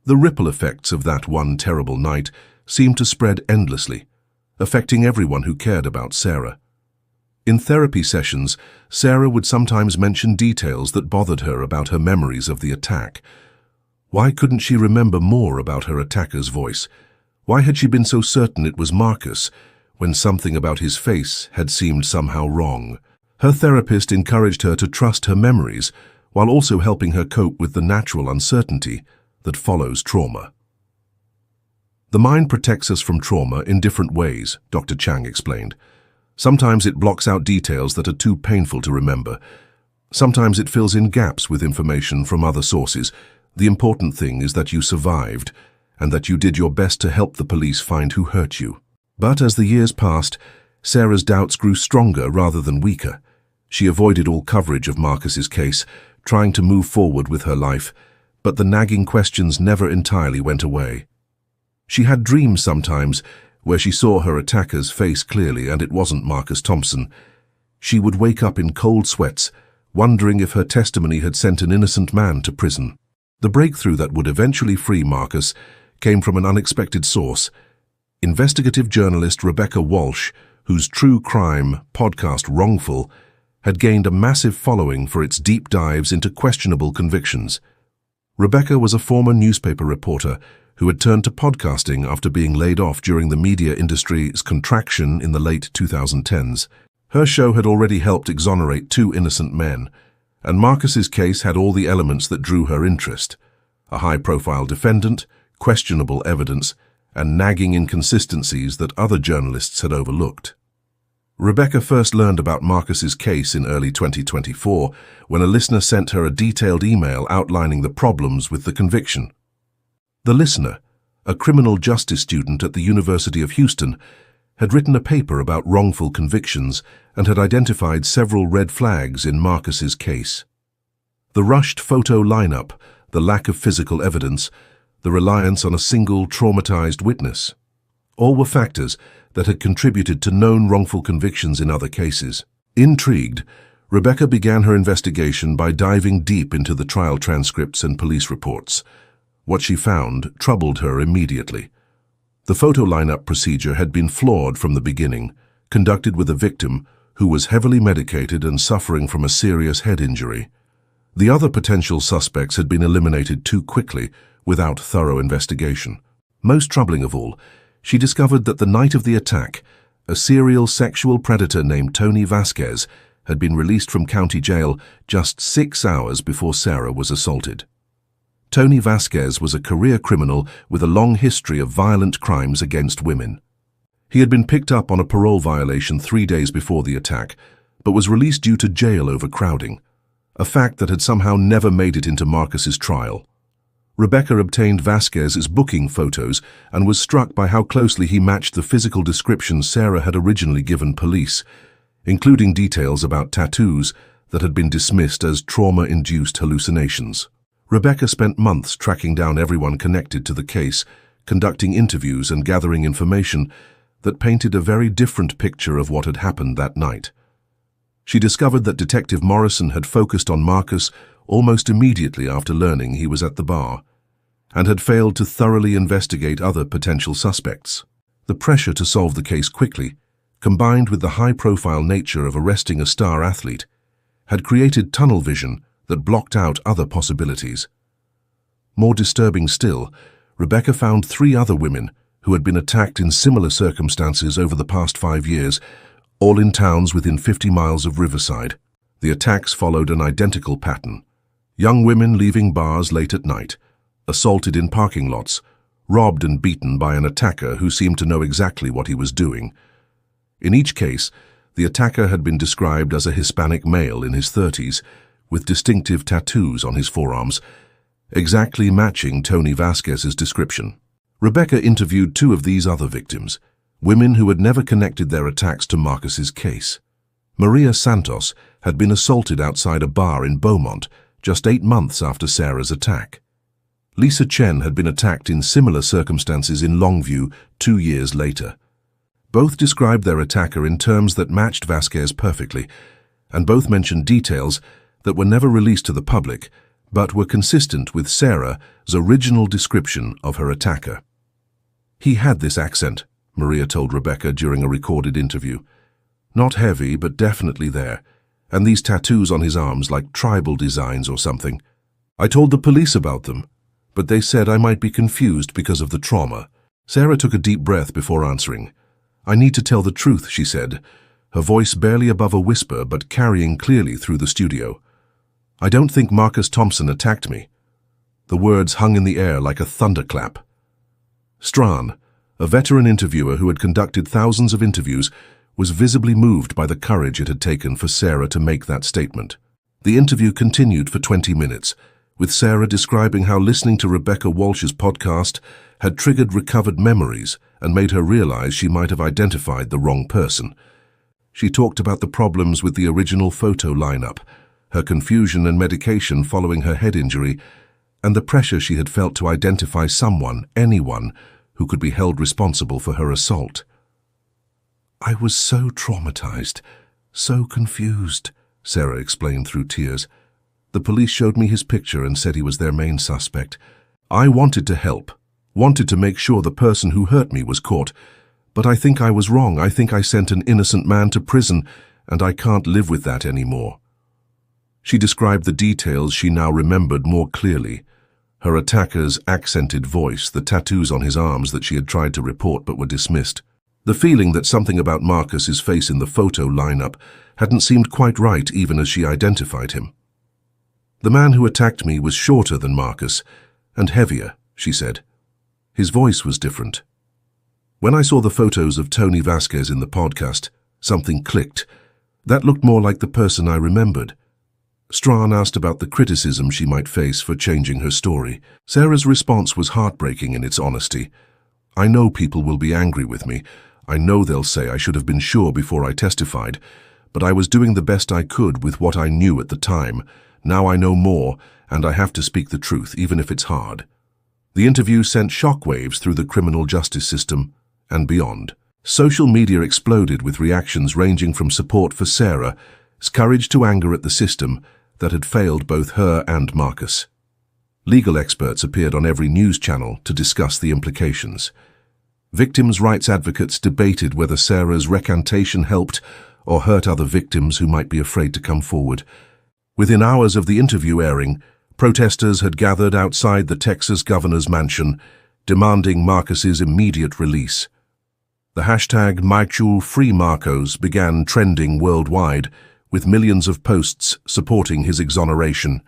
The ripple effects of that one terrible night seemed to spread endlessly, affecting everyone who cared about Sarah. In therapy sessions, Sarah would sometimes mention details that bothered her about her memories of the attack. Why couldn't she remember more about her attacker's voice? Why had she been so certain it was Marcus, when something about his face had seemed somehow wrong? Her therapist encouraged her to trust her memories, while also helping her cope with the natural uncertainty that follows trauma. The mind protects us from trauma in different ways, Dr. Chang explained. Sometimes it blocks out details that are too painful to remember. Sometimes it fills in gaps with information from other sources. The important thing is that you survived, and that you did your best to help the police find who hurt you. But as the years passed, Sarah's doubts grew stronger rather than weaker. She avoided all coverage of Marcus's case, trying to move forward with her life, but the nagging questions never entirely went away. She had dreams sometimes where she saw her attacker's face clearly and it wasn't Marcus Thompson. She would wake up in cold sweats, wondering if her testimony had sent an innocent man to prison. The breakthrough that would eventually free Marcus came from an unexpected source. Investigative journalist Rebecca Walsh, whose true crime podcast Wrongful had gained a massive following for its deep dives into questionable convictions. Rebecca was a former newspaper reporter who had turned to podcasting after being laid off during the media industry's contraction in the late 2010s. Her show had already helped exonerate 2 innocent men, and Marcus's case had all the elements that drew her interest: a high-profile defendant, questionable evidence, and nagging inconsistencies that other journalists had overlooked. Rebecca first learned about Marcus's case in early 2024 when a listener sent her a detailed email outlining the problems with the conviction. The listener, a criminal justice student at the University of Houston, had written a paper about wrongful convictions and had identified several red flags in Marcus's case. The rushed photo lineup, the lack of physical evidence, the reliance on a single traumatized witness. All were factors that had contributed to known wrongful convictions in other cases. Intrigued, Rebecca began her investigation by diving deep into the trial transcripts and police reports. What she found troubled her immediately. The photo lineup procedure had been flawed from the beginning, conducted with a victim who was heavily medicated and suffering from a serious head injury. The other potential suspects had been eliminated too quickly, without thorough investigation. Most troubling of all, she discovered that the night of the attack, a serial sexual predator named Tony Vasquez had been released from county jail just 6 hours before Sarah was assaulted. Tony Vasquez was a career criminal with a long history of violent crimes against women. He had been picked up on a parole violation 3 days before the attack, but was released due to jail overcrowding, a fact that had somehow never made it into Marcus's trial. Rebecca obtained Vasquez's booking photos and was struck by how closely he matched the physical description Sarah had originally given police, including details about tattoos that had been dismissed as trauma-induced hallucinations. Rebecca spent months tracking down everyone connected to the case, conducting interviews and gathering information that painted a very different picture of what had happened that night. She discovered that Detective Morrison had focused on Marcus almost immediately after learning he was at the bar, and had failed to thoroughly investigate other potential suspects. The pressure to solve the case quickly, combined with the high-profile nature of arresting a star athlete, had created tunnel vision that blocked out other possibilities. More disturbing still, Rebecca found 3 other women who had been attacked in similar circumstances over the past 5 years, all in towns within 50 miles of Riverside. The attacks followed an identical pattern. Young women leaving bars late at night, assaulted in parking lots, robbed and beaten by an attacker who seemed to know exactly what he was doing. In each case, the attacker had been described as a Hispanic male in his 30s, with distinctive tattoos on his forearms, exactly matching Tony Vasquez's description. Rebecca interviewed 2 of these other victims, women who had never connected their attacks to Marcus's case. Maria Santos had been assaulted outside a bar in Beaumont just 8 months after Sarah's attack. Lisa Chen had been attacked in similar circumstances in Longview 2 years later. Both described their attacker in terms that matched Vasquez perfectly, and both mentioned details that were never released to the public, but were consistent with Sarah's original description of her attacker. "He had this accent," Maria told Rebecca during a recorded interview. Not heavy, but definitely there, and these tattoos on his arms like tribal designs or something. I told the police about them, but they said I might be confused because of the trauma. Sarah took a deep breath before answering. I need to tell the truth, she said, her voice barely above a whisper but carrying clearly through the studio. I don't think Marcus Thompson attacked me. The words hung in the air like a thunderclap. Strawn, a veteran interviewer who had conducted thousands of interviews, was visibly moved by the courage it had taken for Sarah to make that statement. The interview continued for 20 minutes, with Sarah describing how listening to Rebecca Walsh's podcast had triggered recovered memories and made her realize she might have identified the wrong person. She talked about the problems with the original photo lineup, her confusion and medication following her head injury, and the pressure she had felt to identify someone, anyone, who could be held responsible for her assault. I was so traumatized, so confused, Sarah explained through tears. The police showed me his picture and said he was their main suspect. I wanted to help, wanted to make sure the person who hurt me was caught, but I think I was wrong. I think I sent an innocent man to prison, and I can't live with that anymore. She described the details she now remembered more clearly. Her attacker's accented voice, the tattoos on his arms that she had tried to report but were dismissed. The feeling that something about Marcus's face in the photo lineup hadn't seemed quite right even as she identified him. The man who attacked me was shorter than Marcus, and heavier, she said. His voice was different. When I saw the photos of Tony Vasquez in the podcast, something clicked. That looked more like the person I remembered. Strawn asked about the criticism she might face for changing her story. Sarah's response was heartbreaking in its honesty. I know people will be angry with me. I know they'll say I should have been sure before I testified, but I was doing the best I could with what I knew at the time. Now I know more, and I have to speak the truth, even if it's hard. The interview sent shockwaves through the criminal justice system and beyond. Social media exploded with reactions ranging from support for Sarah's courage to anger at the system that had failed both her and Marcus. Legal experts appeared on every news channel to discuss the implications. Victims' rights advocates debated whether Sarah's recantation helped or hurt other victims who might be afraid to come forward. Within hours of the interview airing, protesters had gathered outside the Texas governor's mansion, demanding Marcus's immediate release. The hashtag #MyChulFreeMarcos began trending worldwide, with millions of posts supporting his exoneration.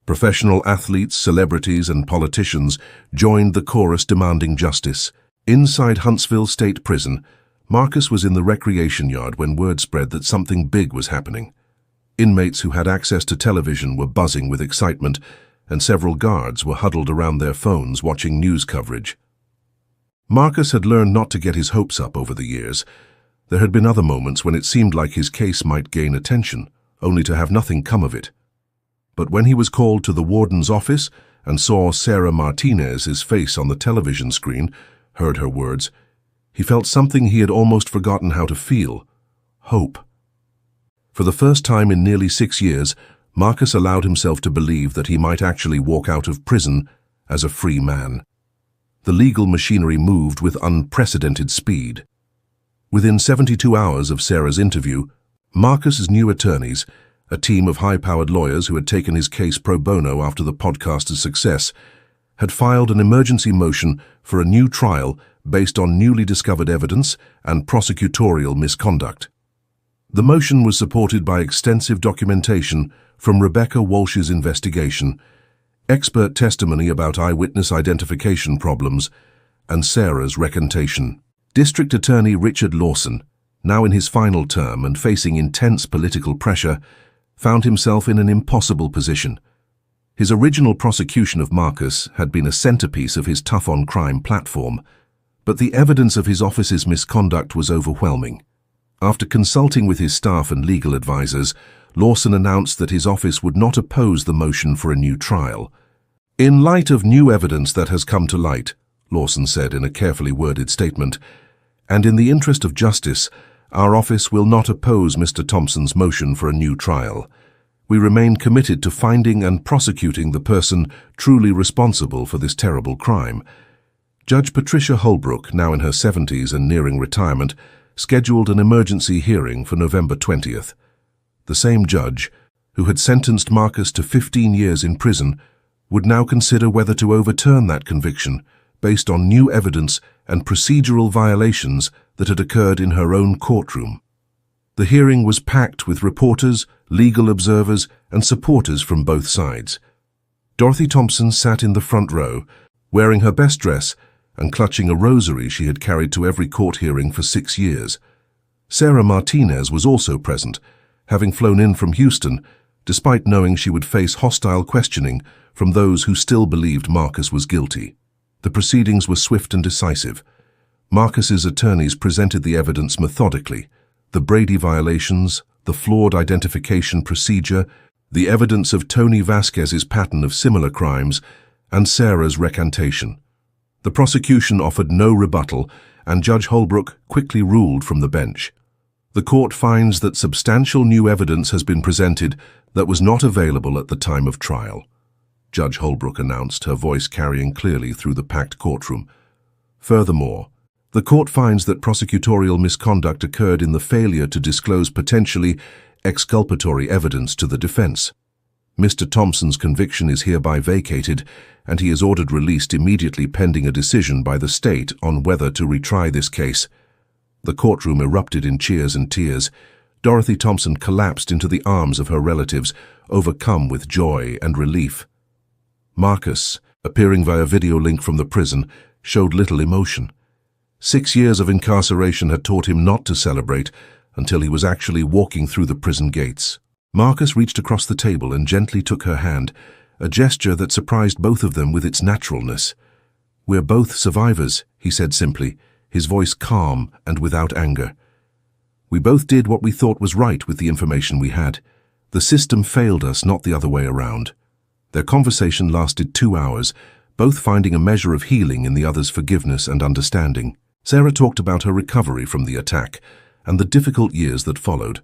Professional athletes, celebrities, and politicians joined the chorus demanding justice. Inside Huntsville State Prison, Marcus was in the recreation yard when word spread that something big was happening. Inmates who had access to television were buzzing with excitement, and several guards were huddled around their phones watching news coverage. Marcus had learned not to get his hopes up over the years. There had been other moments when it seemed like his case might gain attention, only to have nothing come of it. But when he was called to the warden's office and saw Sarah Martinez's face on the television screen, heard her words, he felt something he had almost forgotten how to feel: hope. For the first time in nearly 6 years, Marcus allowed himself to believe that he might actually walk out of prison as a free man. The legal machinery moved with unprecedented speed. Within 72 hours of Sarah's interview, Marcus's new attorneys, a team of high-powered lawyers who had taken his case pro bono after the podcaster's success, had filed an emergency motion for a new trial based on newly discovered evidence and prosecutorial misconduct. The motion was supported by extensive documentation from Rebecca Walsh's investigation, expert testimony about eyewitness identification problems, and Sarah's recantation. District Attorney Richard Lawson, now in his final term and facing intense political pressure, found himself in an impossible position. His original prosecution of Marcus had been a centerpiece of his tough-on-crime platform, but the evidence of his office's misconduct was overwhelming. After consulting with his staff and legal advisors, Lawson announced that his office would not oppose the motion for a new trial. "In light of new evidence that has come to light," Lawson said in a carefully worded statement, "and in the interest of justice, our office will not oppose Mr. Thompson's motion for a new trial. We remain committed to finding and prosecuting the person truly responsible for this terrible crime." Judge Patricia Holbrook, now in her 70s and nearing retirement, scheduled an emergency hearing for November 20th. The same judge, who had sentenced Marcus to 15 years in prison, would now consider whether to overturn that conviction based on new evidence and procedural violations that had occurred in her own courtroom. The hearing was packed with reporters, legal observers, and supporters from both sides. Dorothy Thompson sat in the front row, wearing her best dress and clutching a rosary she had carried to every court hearing for 6 years. Sarah Martinez was also present, having flown in from Houston, despite knowing she would face hostile questioning from those who still believed Marcus was guilty. The proceedings were swift and decisive. Marcus's attorneys presented the evidence methodically: the Brady violations, the flawed identification procedure, the evidence of Tony Vasquez's pattern of similar crimes, and Sarah's recantation. The prosecution offered no rebuttal, and Judge Holbrook quickly ruled from the bench. The court finds that substantial new evidence has been presented that was not available at the time of trial, Judge Holbrook announced, her voice carrying clearly through the packed courtroom. Furthermore, the court finds that prosecutorial misconduct occurred in the failure to disclose potentially exculpatory evidence to the defense. Mr. Thompson's conviction is hereby vacated, and he is ordered released immediately pending a decision by the state on whether to retry this case. The courtroom erupted in cheers and tears. Dorothy Thompson collapsed into the arms of her relatives, overcome with joy and relief. Marcus, appearing via video link from the prison, showed little emotion. 6 years of incarceration had taught him not to celebrate until he was actually walking through the prison gates. Marcus reached across the table and gently took her hand, a gesture that surprised both of them with its naturalness. "We're both survivors," he said simply, his voice calm and without anger. "We both did what we thought was right with the information we had. The system failed us, not the other way around." Their conversation lasted 2 hours, both finding a measure of healing in the other's forgiveness and understanding. Sarah talked about her recovery from the attack and the difficult years that followed.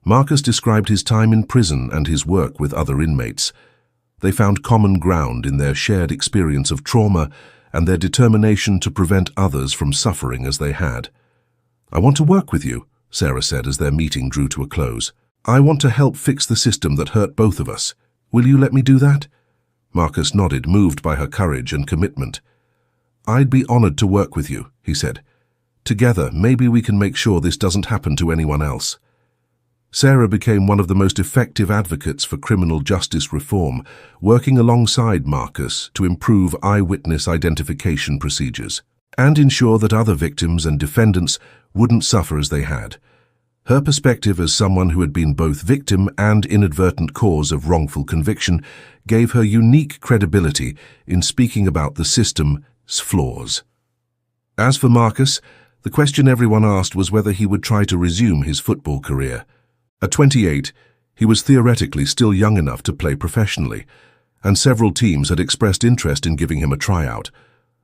Marcus described his time in prison and his work with other inmates. They found common ground in their shared experience of trauma and their determination to prevent others from suffering as they had. "I want to work with you," Sarah said as their meeting drew to a close. "I want to help fix the system that hurt both of us. Will you let me do that?" Marcus nodded, moved by her courage and commitment. "I'd be honored to work with you," he said. "Together, maybe we can make sure this doesn't happen to anyone else." Sarah became one of the most effective advocates for criminal justice reform, working alongside Marcus to improve eyewitness identification procedures and ensure that other victims and defendants wouldn't suffer as they had. Her perspective as someone who had been both victim and inadvertent cause of wrongful conviction gave her unique credibility in speaking about the system's flaws. As for Marcus, the question everyone asked was whether he would try to resume his football career. At 28, he was theoretically still young enough to play professionally, and several teams had expressed interest in giving him a tryout.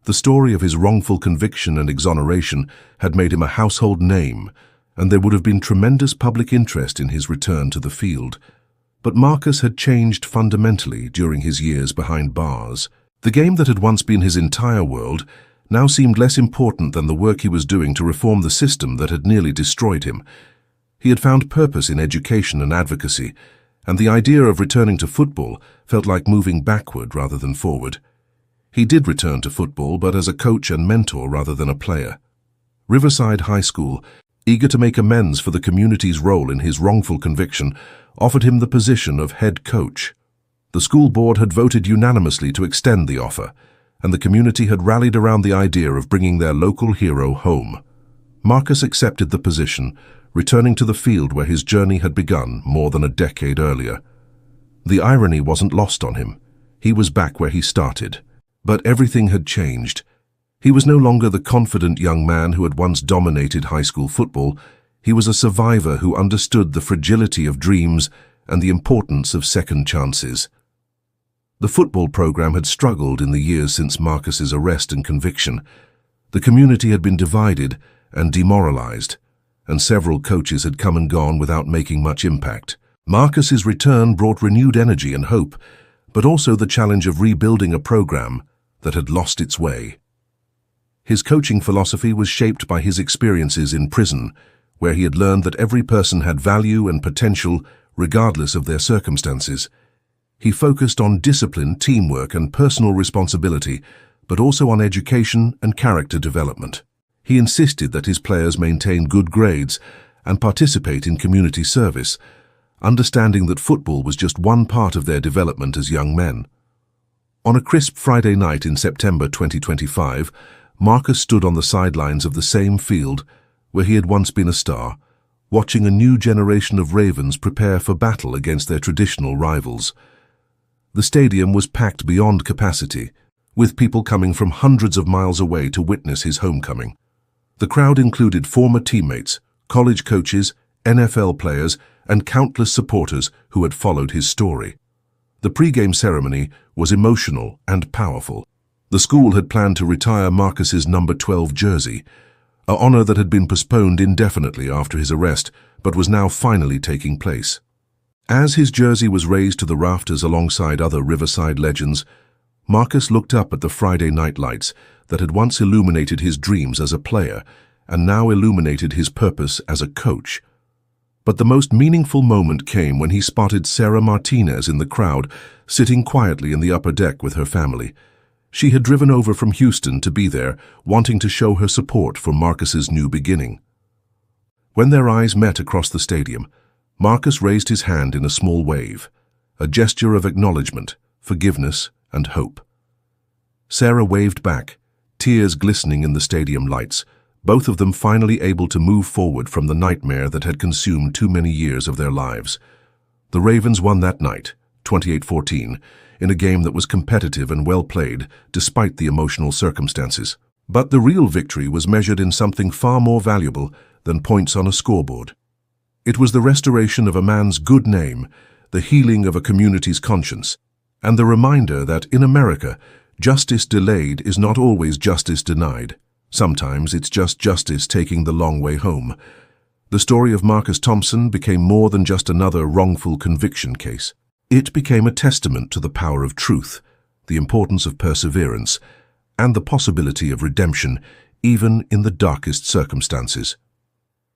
The story of his wrongful conviction and exoneration had made him a household name, and there would have been tremendous public interest in his return to the field. But Marcus had changed fundamentally during his years behind bars. The game that had once been his entire world now seemed less important than the work he was doing to reform the system that had nearly destroyed him. He had found purpose in education and advocacy, and the idea of returning to football felt like moving backward rather than forward. He did return to football, but as a coach and mentor rather than a player. Riverside High School, eager to make amends for the community's role in his wrongful conviction, offered him the position of head coach. The school board had voted unanimously to extend the offer, and the community had rallied around the idea of bringing their local hero home. Marcus accepted the position, returning to the field where his journey had begun more than a decade earlier. The irony wasn't lost on him. He was back where he started. But everything had changed. He was no longer the confident young man who had once dominated high school football. He was a survivor who understood the fragility of dreams and the importance of second chances. The football program had struggled in the years since Marcus's arrest and conviction. The community had been divided and demoralized, and several coaches had come and gone without making much impact. Marcus's return brought renewed energy and hope, but also the challenge of rebuilding a program that had lost its way. His coaching philosophy was shaped by his experiences in prison, where he had learned that every person had value and potential regardless of their circumstances. He focused on discipline, teamwork, and personal responsibility, but also on education and character development. He insisted that his players maintain good grades and participate in community service, understanding that football was just one part of their development as young men. On a crisp Friday night in September 2025, Marcus stood on the sidelines of the same field where he had once been a star, watching a new generation of Ravens prepare for battle against their traditional rivals. The stadium was packed beyond capacity, with people coming from hundreds of miles away to witness his homecoming. The crowd included former teammates, college coaches, NFL players, and countless supporters who had followed his story. The pre-game ceremony was emotional and powerful. The school had planned to retire Marcus's number 12 jersey, an honor that had been postponed indefinitely after his arrest, but was now finally taking place. As his jersey was raised to the rafters alongside other Riverside legends, Marcus looked up at the Friday night lights that had once illuminated his dreams as a player and now illuminated his purpose as a coach. But the most meaningful moment came when he spotted Sarah Martinez in the crowd, sitting quietly in the upper deck with her family. She had driven over from Houston to be there, wanting to show her support for Marcus's new beginning. When their eyes met across the stadium, Marcus raised his hand in a small wave, a gesture of acknowledgement, forgiveness, and hope. Sarah waved back, tears glistening in the stadium lights, both of them finally able to move forward from the nightmare that had consumed too many years of their lives. The Ravens won that night, 28-14, in a game that was competitive and well played, despite the emotional circumstances. But the real victory was measured in something far more valuable than points on a scoreboard. It was the restoration of a man's good name, the healing of a community's conscience, and the reminder that in America, justice delayed is not always justice denied. Sometimes it's just justice taking the long way home. The story of Marcus Thompson became more than just another wrongful conviction case. It became a testament to the power of truth, the importance of perseverance, and the possibility of redemption, even in the darkest circumstances.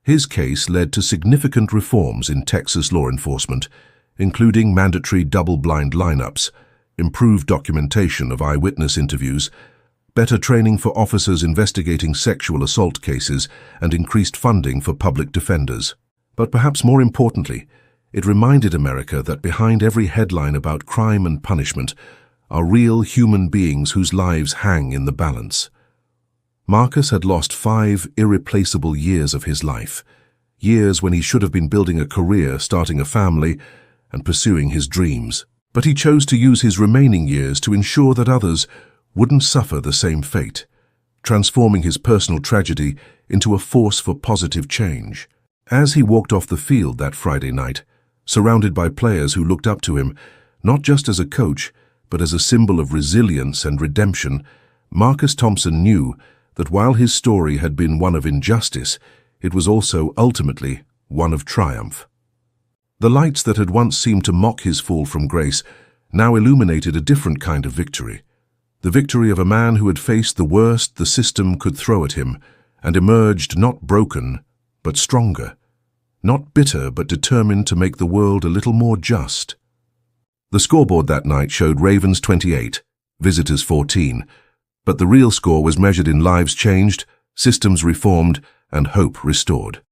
His case led to significant reforms in Texas law enforcement, including mandatory double-blind lineups, improved documentation of eyewitness interviews, better training for officers investigating sexual assault cases, and increased funding for public defenders. But perhaps more importantly, it reminded America that behind every headline about crime and punishment are real human beings whose lives hang in the balance. Marcus had lost 5 irreplaceable years of his life, years when he should have been building a career, starting a family, and pursuing his dreams. But he chose to use his remaining years to ensure that others wouldn't suffer the same fate, transforming his personal tragedy into a force for positive change. As he walked off the field that Friday night, surrounded by players who looked up to him, not just as a coach, but as a symbol of resilience and redemption, Marcus Thompson knew that while his story had been one of injustice, it was also ultimately one of triumph. The lights that had once seemed to mock his fall from grace now illuminated a different kind of victory. The victory of a man who had faced the worst the system could throw at him and emerged not broken, but stronger. Not bitter, but determined to make the world a little more just. The scoreboard that night showed Ravens 28, visitors 14, but the real score was measured in lives changed, systems reformed, and hope restored.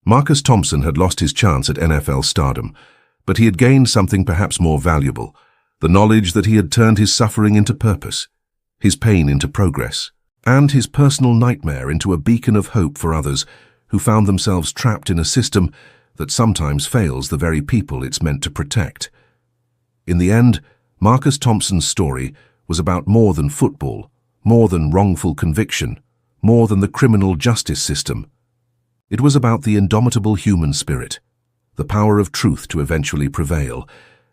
Marcus Thompson had lost his chance at NFL stardom, but he had gained something perhaps more valuable, the knowledge that he had turned his suffering into purpose, his pain into progress, and his personal nightmare into a beacon of hope for others who found themselves trapped in a system that sometimes fails the very people it's meant to protect. In the end, Marcus Thompson's story was about more than football, more than wrongful conviction, more than the criminal justice system. It was about the indomitable human spirit, the power of truth to eventually prevail,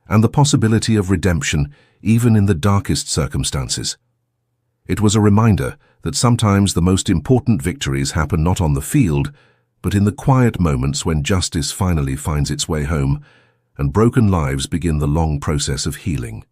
and the possibility of redemption even in the darkest circumstances. It was a reminder that sometimes the most important victories happen not on the field, but in the quiet moments when justice finally finds its way home and broken lives begin the long process of healing.